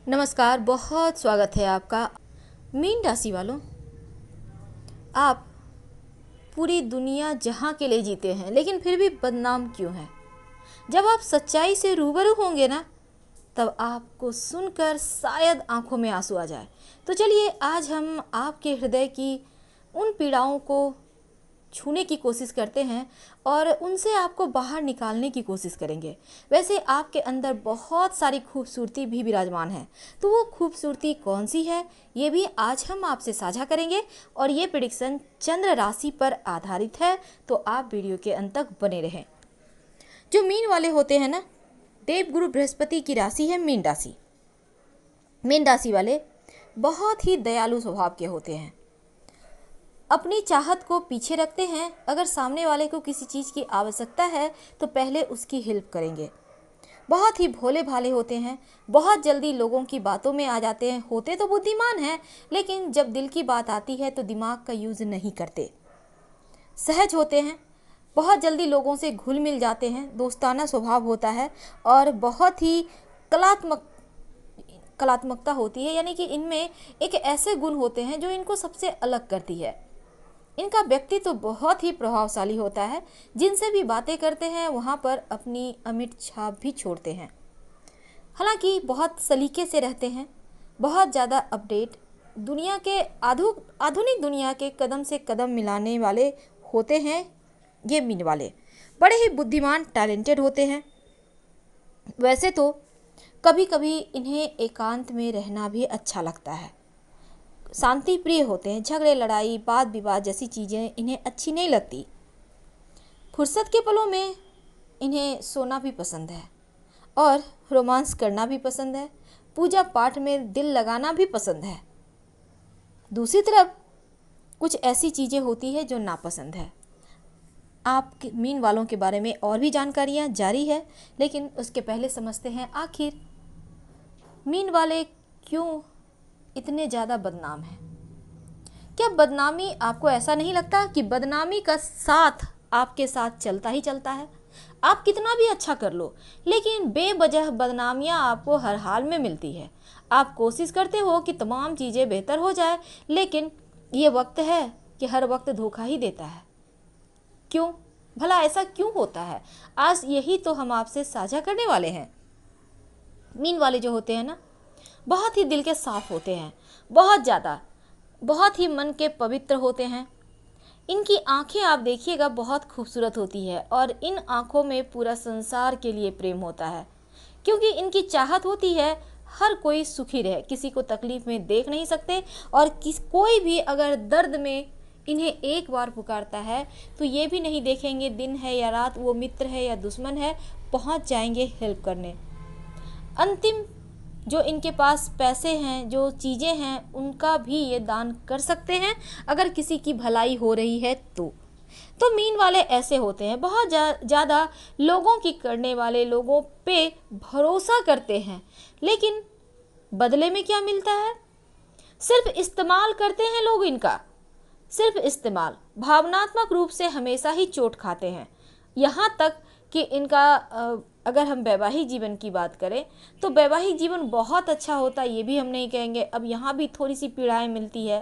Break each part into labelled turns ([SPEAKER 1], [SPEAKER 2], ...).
[SPEAKER 1] नमस्कार, बहुत स्वागत है आपका। मीन राशि वालों, आप पूरी दुनिया जहाँ के लिए जीते हैं, लेकिन फिर भी बदनाम क्यों हैं? जब आप सच्चाई से रूबरू होंगे ना, तब आपको सुनकर शायद आंखों में आंसू आ जाए। तो चलिए, आज हम आपके हृदय की उन पीड़ाओं को छूने की कोशिश करते हैं और उनसे आपको बाहर निकालने की कोशिश करेंगे। वैसे आपके अंदर बहुत सारी खूबसूरती भी विराजमान है, तो वो खूबसूरती कौन सी है, ये भी आज हम आपसे साझा करेंगे। और ये प्रेडिक्शन चंद्र राशि पर आधारित है, तो आप वीडियो के अंत तक बने रहें। जो मीन वाले होते हैं ना, देवगुरु बृहस्पति की राशि है मीन राशि। मीन राशि वाले बहुत ही दयालु स्वभाव के होते हैं, अपनी चाहत को पीछे रखते हैं। अगर सामने वाले को किसी चीज़ की आवश्यकता है तो पहले उसकी हेल्प करेंगे। बहुत ही भोले भाले होते हैं, बहुत जल्दी लोगों की बातों में आ जाते हैं। होते तो बुद्धिमान हैं, लेकिन जब दिल की बात आती है तो दिमाग का यूज़ नहीं करते। सहज होते हैं, बहुत जल्दी लोगों से घुल मिल जाते हैं। दोस्ताना स्वभाव होता है और बहुत ही कलात्मकता होती है, यानी कि इनमें एक ऐसे गुण होते हैं जो इनको सबसे अलग करती है। इनका व्यक्तित्व तो बहुत ही प्रभावशाली होता है, जिनसे भी बातें करते हैं वहाँ पर अपनी अमिट छाप भी छोड़ते हैं। हालांकि बहुत सलीके से रहते हैं, बहुत ज़्यादा अपडेट, दुनिया के आधुनिक दुनिया के कदम से कदम मिलाने वाले होते हैं। ये मीन वाले बड़े ही बुद्धिमान टैलेंटेड होते हैं। वैसे तो कभी कभी इन्हें एकांत में रहना भी अच्छा लगता है। शांति प्रिय होते हैं, झगड़े लड़ाई वाद विवाद जैसी चीज़ें इन्हें अच्छी नहीं लगती। फुर्सत के पलों में इन्हें सोना भी पसंद है और रोमांस करना भी पसंद है। पूजा पाठ में दिल लगाना भी पसंद है। दूसरी तरफ कुछ ऐसी चीज़ें होती है जो नापसंद है। आप मीन वालों के बारे में और भी जानकारियाँ जारी है, लेकिन उसके पहले समझते हैं आखिर मीन वाले क्यों इतने ज़्यादा बदनाम हैं। क्या बदनामी, आपको ऐसा नहीं लगता कि बदनामी का साथ आपके साथ चलता ही चलता है? आप कितना भी अच्छा कर लो, लेकिन बेवजह बदनामियां आपको हर हाल में मिलती है। आप कोशिश करते हो कि तमाम चीज़ें बेहतर हो जाए, लेकिन ये वक्त है कि हर वक्त धोखा ही देता है। क्यों भला ऐसा क्यों होता है? आज यही तो हम आपसे साझा करने वाले हैं। मीन वाले जो होते हैं ना, बहुत ही दिल के साफ होते हैं, बहुत ज़्यादा, बहुत ही मन के पवित्र होते हैं। इनकी आंखें आप देखिएगा बहुत खूबसूरत होती है और इन आंखों में पूरा संसार के लिए प्रेम होता है, क्योंकि इनकी चाहत होती है हर कोई सुखी रहे, किसी को तकलीफ में देख नहीं सकते। और कोई भी अगर दर्द में इन्हें एक बार पुकारता है तो ये भी नहीं देखेंगे दिन है या रात, वो मित्र है या दुश्मन है, पहुंच जाएंगे हेल्प करने। अंतिम जो इनके पास पैसे हैं, जो चीज़ें हैं, उनका भी ये दान कर सकते हैं अगर किसी की भलाई हो रही है तो मीन वाले ऐसे होते हैं, बहुत ज़्यादा लोगों की करने वाले, लोगों पे भरोसा करते हैं, लेकिन बदले में क्या मिलता है? सिर्फ इस्तेमाल करते हैं लोग इनका, सिर्फ इस्तेमाल। भावनात्मक रूप से हमेशा ही चोट खाते हैं। यहाँ तक कि इनका अगर हम वैवाहिक जीवन की बात करें तो वैवाहिक जीवन बहुत अच्छा होता है, ये भी हम नहीं कहेंगे। अब यहाँ भी थोड़ी सी पीड़ाएं मिलती है।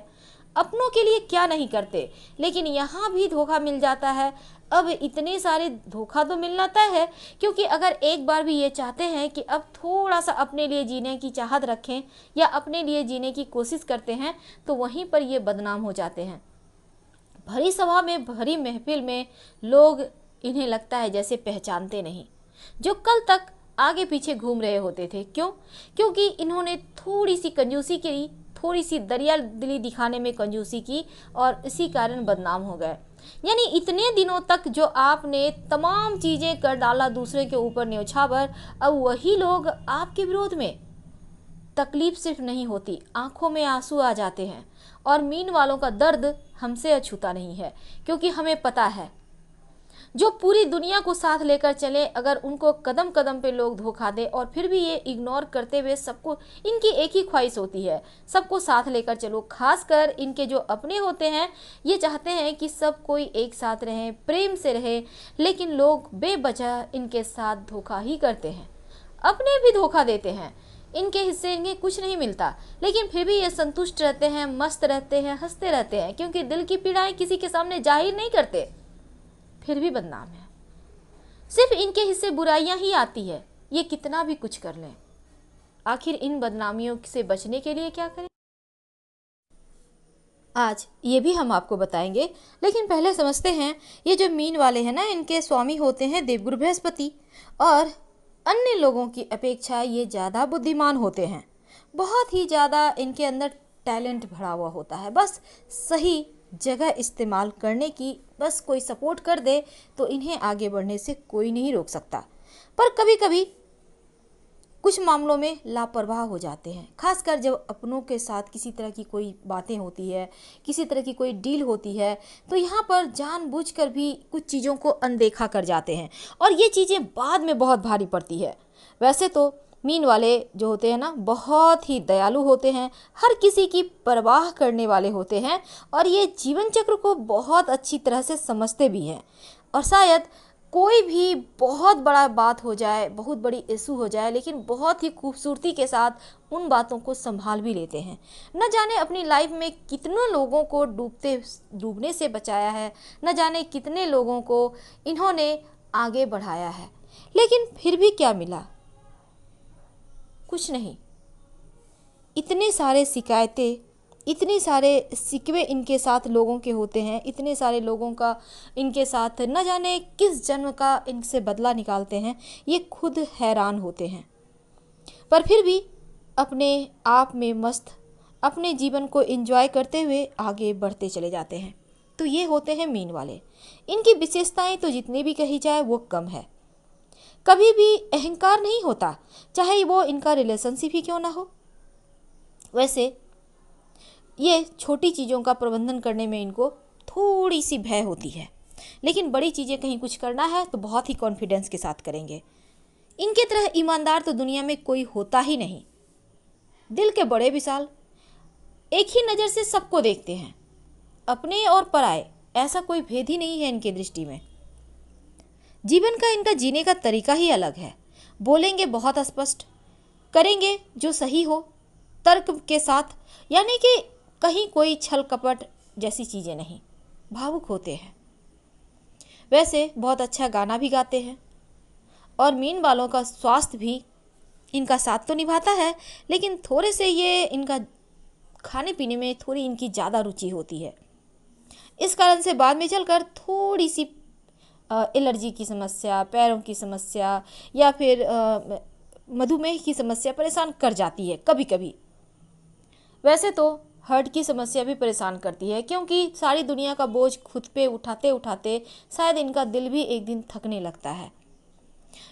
[SPEAKER 1] अपनों के लिए क्या नहीं करते, लेकिन यहाँ भी धोखा मिल जाता है। अब इतने सारे धोखा तो मिलना तय है, क्योंकि अगर एक बार भी ये चाहते हैं कि अब थोड़ा सा अपने लिए जीने की चाहत रखें या अपने लिए जीने की कोशिश करते हैं, तो वहीं पर ये बदनाम हो जाते हैं। भरी सभा में, भरी महफिल में लोग इन्हें लगता है जैसे पहचानते नहीं, जो कल तक आगे पीछे घूम रहे होते थे। क्यों? क्योंकि इन्होंने थोड़ी सी कंजूसी की, थोड़ी सी दरिया दिली दिखाने में कंजूसी की और इसी कारण बदनाम हो गए। यानी इतने दिनों तक जो आपने तमाम चीज़ें कर डाला दूसरे के ऊपर न्यौछावर, अब वही लोग आपके विरोध में। तकलीफ सिर्फ नहीं होती, आंखों में आंसू आ जाते हैं। और मीन वालों का दर्द हमसे अछूता नहीं है, क्योंकि हमें पता है जो पूरी दुनिया को साथ लेकर चले, अगर उनको कदम कदम पे लोग धोखा दे और फिर भी ये इग्नोर करते हुए सबको, इनकी एक ही ख्वाहिश होती है, सबको साथ लेकर चलो। खासकर इनके जो अपने होते हैं, ये चाहते हैं कि सब कोई एक साथ रहे, प्रेम से रहे, लेकिन लोग बेवजह इनके साथ धोखा ही करते हैं, अपने भी धोखा देते हैं। इनके हिस्से इन्हें कुछ नहीं मिलता, लेकिन फिर भी ये संतुष्ट रहते हैं, मस्त रहते हैं, हंसते रहते हैं, क्योंकि दिल की पीड़ाएं किसी के सामने जाहिर नहीं करते, फिर भी बदनाम है। सिर्फ इनके हिस्से बुराइयां ही आती है, ये कितना भी कुछ कर लें। आखिर इन बदनामियों से बचने के लिए क्या करें, आज ये भी हम आपको बताएंगे। लेकिन पहले समझते हैं, ये जो मीन वाले हैं ना, इनके स्वामी होते हैं देवगुरु बृहस्पति, और अन्य लोगों की अपेक्षा ये ज़्यादा बुद्धिमान होते हैं। बहुत ही ज़्यादा इनके अंदर टैलेंट भरा हुआ होता है, बस सही जगह इस्तेमाल करने की बस कोई सपोर्ट कर दे तो इन्हें आगे बढ़ने से कोई नहीं रोक सकता। पर कभी कभी कुछ मामलों में लापरवाह हो जाते हैं, खासकर जब अपनों के साथ किसी तरह की कोई बातें होती है, किसी तरह की कोई डील होती है, तो यहाँ पर जानबूझकर भी कुछ चीज़ों को अनदेखा कर जाते हैं और ये चीज़ें बाद में बहुत भारी पड़ती है। वैसे तो मीन वाले जो होते हैं ना, बहुत ही दयालु होते हैं, हर किसी की परवाह करने वाले होते हैं और ये जीवन चक्र को बहुत अच्छी तरह से समझते भी हैं। और शायद कोई भी बहुत बड़ा बात हो जाए, बहुत बड़ी इशू हो जाए, लेकिन बहुत ही खूबसूरती के साथ उन बातों को संभाल भी लेते हैं। न जाने अपनी लाइफ में कितनों लोगों को डूबने से बचाया है, न जाने कितने लोगों को इन्होंने आगे बढ़ाया है, लेकिन फिर भी क्या मिला, कुछ नहीं। इतने सारे शिकायतें, इतने सारे शिकवे इनके साथ लोगों के होते हैं, इतने सारे लोगों का इनके साथ न जाने किस जन्म का इनसे बदला निकालते हैं, ये खुद हैरान होते हैं। पर फिर भी अपने आप में मस्त, अपने जीवन को एंजॉय करते हुए आगे बढ़ते चले जाते हैं। तो ये होते हैं मीन वाले। इनकी विशेषताएं तो जितनी भी कही जाए वो कम है। कभी भी अहंकार नहीं होता, चाहे वो इनका रिलेशनशिप ही क्यों ना हो। वैसे ये छोटी चीज़ों का प्रबंधन करने में इनको थोड़ी सी भय होती है, लेकिन बड़ी चीज़ें कहीं कुछ करना है तो बहुत ही कॉन्फिडेंस के साथ करेंगे। इनके तरह ईमानदार तो दुनिया में कोई होता ही नहीं। दिल के बड़े विशाल, एक ही नज़र से सबको देखते हैं, अपने और पराये ऐसा कोई भेद ही नहीं है इनकी दृष्टि में। जीवन का इनका जीने का तरीका ही अलग है। बोलेंगे बहुत स्पष्ट, करेंगे जो सही हो, तर्क के साथ, यानी कि कहीं कोई छल कपट जैसी चीज़ें नहीं। भावुक होते हैं। वैसे बहुत अच्छा गाना भी गाते हैं और मीन वालों का स्वास्थ्य भी इनका साथ तो निभाता है, लेकिन थोड़े से ये इनका खाने पीने में थोड़ी इनकी ज़्यादा रुचि होती है। इस कारण से बाद में चलकर थोड़ी सी एलर्जी की समस्या, पैरों की समस्या या फिर मधुमेह की समस्या परेशान कर जाती है कभी कभी। वैसे तो हार्ट की समस्या भी परेशान करती है, क्योंकि सारी दुनिया का बोझ खुद पे उठाते उठाते शायद इनका दिल भी एक दिन थकने लगता है।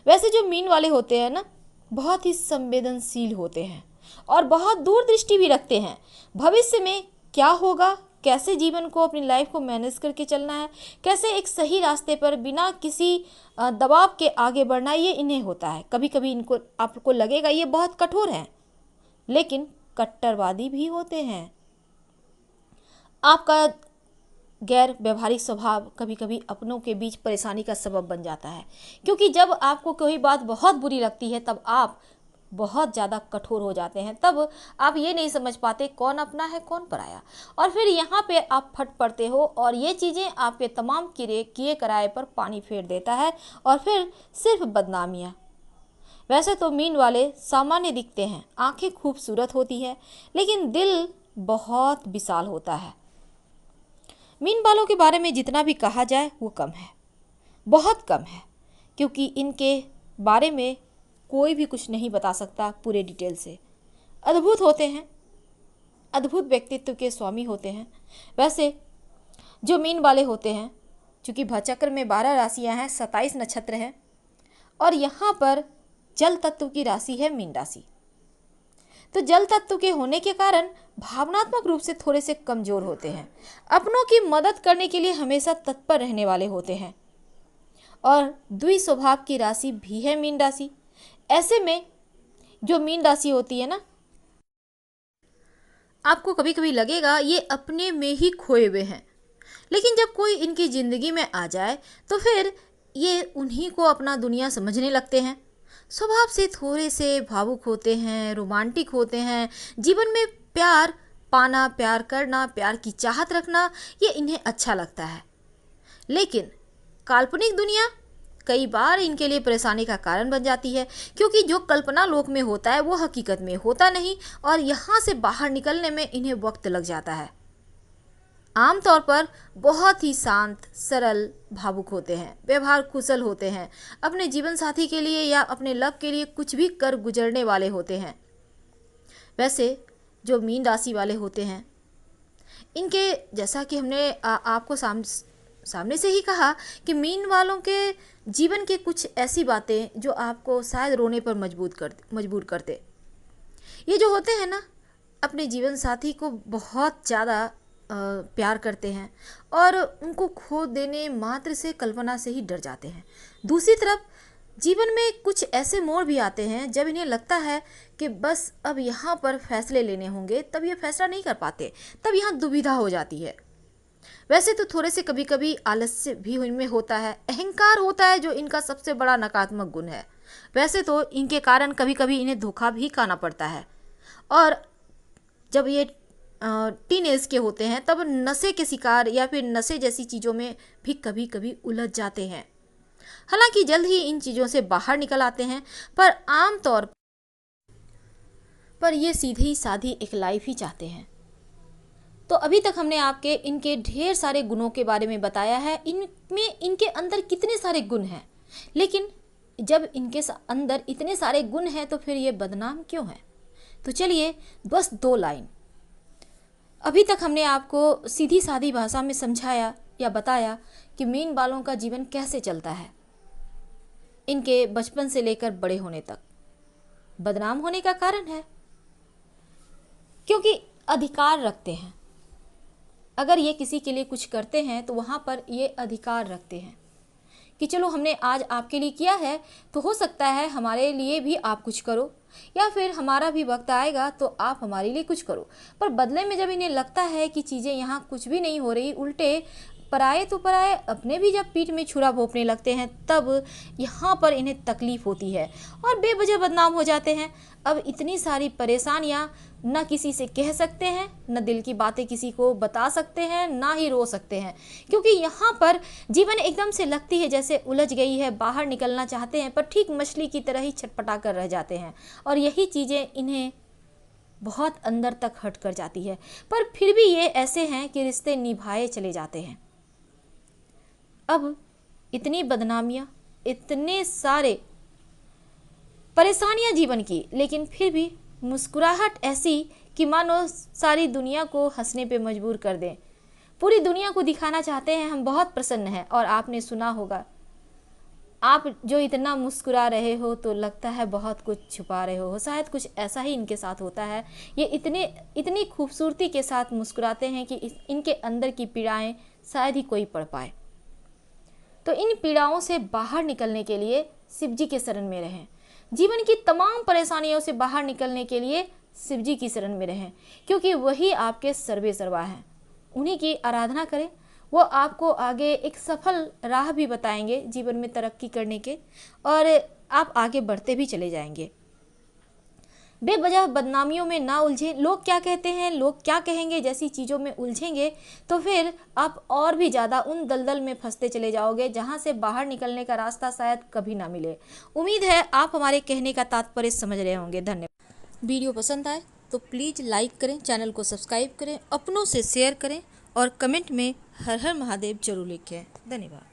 [SPEAKER 1] वैसे जो मीन वाले होते हैं ना, बहुत ही संवेदनशील होते हैं और बहुत दूरदृष्टि भी रखते हैं। भविष्य में क्या होगा, कैसे जीवन को, अपनी लाइफ को मैनेज करके चलना है, कैसे एक सही रास्ते पर बिना किसी दबाव के आगे बढ़ना, ये इन्हें होता है। कभी कभी इनको आपको लगेगा ये बहुत कठोर हैं, लेकिन कट्टरवादी भी होते हैं। आपका गैर व्यवहारिक स्वभाव कभी कभी अपनों के बीच परेशानी का सबब बन जाता है, क्योंकि जब आपको कोई बात बहुत बुरी लगती है तब आप बहुत ज़्यादा कठोर हो जाते हैं। तब आप ये नहीं समझ पाते कौन अपना है कौन पराया, और फिर यहाँ पे आप फट पड़ते हो और ये चीज़ें आपके तमाम किए कराए पर पानी फेर देता है और फिर सिर्फ बदनामियाँ। वैसे तो मीन वाले सामान्य दिखते हैं, आंखें खूबसूरत होती है, लेकिन दिल बहुत विशाल होता है। मीन वालों के बारे में जितना भी कहा जाए वो कम है, बहुत कम है, क्योंकि इनके बारे में कोई भी कुछ नहीं बता सकता पूरे डिटेल से। अद्भुत होते हैं, अद्भुत व्यक्तित्व के स्वामी होते हैं। वैसे जो मीन वाले होते हैं, चूँकि भचक्र में 12 राशियाँ हैं, 27 नक्षत्र हैं और यहाँ पर जल तत्व की राशि है मीन राशि। तो जल तत्व के होने के कारण भावनात्मक रूप से थोड़े से कमज़ोर होते हैं, अपनों की मदद करने के लिए हमेशा तत्पर रहने वाले होते हैं और द्वि स्वभाव की राशि भी है मीन राशि। ऐसे में जो मीन राशि होती है ना, आपको कभी कभी लगेगा ये अपने में ही खोए हुए हैं, लेकिन जब कोई इनकी ज़िंदगी में आ जाए तो फिर ये उन्हीं को अपना दुनिया समझने लगते हैं। स्वभाव से थोड़े से भावुक होते हैं, रोमांटिक होते हैं। जीवन में प्यार पाना, प्यार करना, प्यार की चाहत रखना, ये इन्हें अच्छा लगता है। लेकिन काल्पनिक दुनिया कई बार इनके लिए परेशानी का कारण बन जाती है, क्योंकि जो कल्पना लोक में होता है वो हकीकत में होता नहीं और यहाँ से बाहर निकलने में इन्हें वक्त लग जाता है। आमतौर पर बहुत ही शांत, सरल, भावुक होते हैं, व्यवहार कुशल होते हैं, अपने जीवन साथी के लिए या अपने लव के लिए कुछ भी कर गुजरने वाले होते हैं। वैसे जो मीन राशि वाले होते हैं, इनके जैसा कि हमने आपको सामने से ही कहा कि मीन वालों के जीवन के कुछ ऐसी बातें जो आपको शायद रोने पर मजबूर करते। ये जो होते हैं ना, अपने जीवन साथी को बहुत ज़्यादा प्यार करते हैं और उनको खो देने मात्र से कल्पना से ही डर जाते हैं। दूसरी तरफ जीवन में कुछ ऐसे मोड़ भी आते हैं जब इन्हें लगता है कि बस अब यहाँ पर फैसले लेने होंगे, तब ये फैसला नहीं कर पाते, तब यहाँ दुविधा हो जाती है। वैसे तो थोड़े से कभी कभी आलस्य भी इनमें होता है, अहंकार होता है जो इनका सबसे बड़ा नकारात्मक गुण है। वैसे तो इनके कारण कभी कभी इन्हें धोखा भी खाना पड़ता है और जब ये टीनेज के होते हैं तब नशे के शिकार या फिर नशे जैसी चीज़ों में भी कभी कभी उलझ जाते हैं। हालांकि जल्द ही इन चीज़ों से बाहर निकल आते हैं, पर आम तौर पर ये सीधी साधी एक लाइफ ही चाहते हैं। तो अभी तक हमने आपके इनके ढेर सारे गुणों के बारे में बताया है, इनमें इनके अंदर कितने सारे गुण हैं। लेकिन जब इनके अंदर इतने सारे गुण हैं तो फिर ये बदनाम क्यों हैं? तो चलिए बस 2 लाइन। अभी तक हमने आपको सीधी सादी भाषा में समझाया या बताया कि मीन वालों का जीवन कैसे चलता है, इनके बचपन से लेकर बड़े होने तक। बदनाम होने का कारण है क्योंकि अधिकार रखते हैं। अगर ये किसी के लिए कुछ करते हैं तो वहाँ पर ये अधिकार रखते हैं कि चलो हमने आज आपके लिए किया है तो हो सकता है हमारे लिए भी आप कुछ करो, या फिर हमारा भी वक्त आएगा तो आप हमारे लिए कुछ करो। पर बदले में जब इन्हें लगता है कि चीज़ें यहाँ कुछ भी नहीं हो रही, उल्टे पराए तो पराए अपने भी जब पीठ में छुरा भोंकने लगते हैं, तब यहाँ पर इन्हें तकलीफ होती है और बेवजह बदनाम हो जाते हैं। अब इतनी सारी परेशानियाँ न किसी से कह सकते हैं, न दिल की बातें किसी को बता सकते हैं, ना ही रो सकते हैं, क्योंकि यहाँ पर जीवन एकदम से लगती है जैसे उलझ गई है। बाहर निकलना चाहते हैं पर ठीक मछली की तरह ही छटपटा कर रह जाते हैं और यही चीज़ें इन्हें बहुत अंदर तक हट कर जाती है। पर फिर भी ये ऐसे हैं कि रिश्ते निभाए चले जाते हैं। अब इतनी बदनामियाँ, इतने सारे परेशानियाँ जीवन की, लेकिन फिर भी मुस्कुराहट ऐसी कि मानो सारी दुनिया को हंसने पे मजबूर कर दें। पूरी दुनिया को दिखाना चाहते हैं हम बहुत प्रसन्न हैं। और आपने सुना होगा, आप जो इतना मुस्कुरा रहे हो तो लगता है बहुत कुछ छुपा रहे हो। शायद कुछ ऐसा ही इनके साथ होता है। ये इतनी खूबसूरती के साथ मुस्कुराते हैं कि इनके अंदर की पीड़ाएं शायद ही कोई पढ़ पाए। तो इन पीड़ाओं से बाहर निकलने के लिए शिव जी के शरण में रहें। जीवन की तमाम परेशानियों से बाहर निकलने के लिए शिव जी की शरण में रहें, क्योंकि वही आपके सर्वे सर्वा हैं। उन्हीं की आराधना करें, वो आपको आगे एक सफल राह भी बताएंगे जीवन में तरक्की करने के, और आप आगे बढ़ते भी चले जाएंगे। बेवजह बदनामियों में ना उलझें। लोग क्या कहते हैं, लोग क्या कहेंगे जैसी चीज़ों में उलझेंगे तो फिर आप और भी ज़्यादा उन दलदल में फंसते चले जाओगे जहां से बाहर निकलने का रास्ता शायद कभी ना मिले। उम्मीद है आप हमारे कहने का तात्पर्य समझ रहे होंगे। धन्यवाद। वीडियो पसंद आए तो प्लीज़ लाइक करें, चैनल को सब्सक्राइब करें, अपनों से शेयर करें और कमेंट में हर हर महादेव जरूर लिखें। धन्यवाद।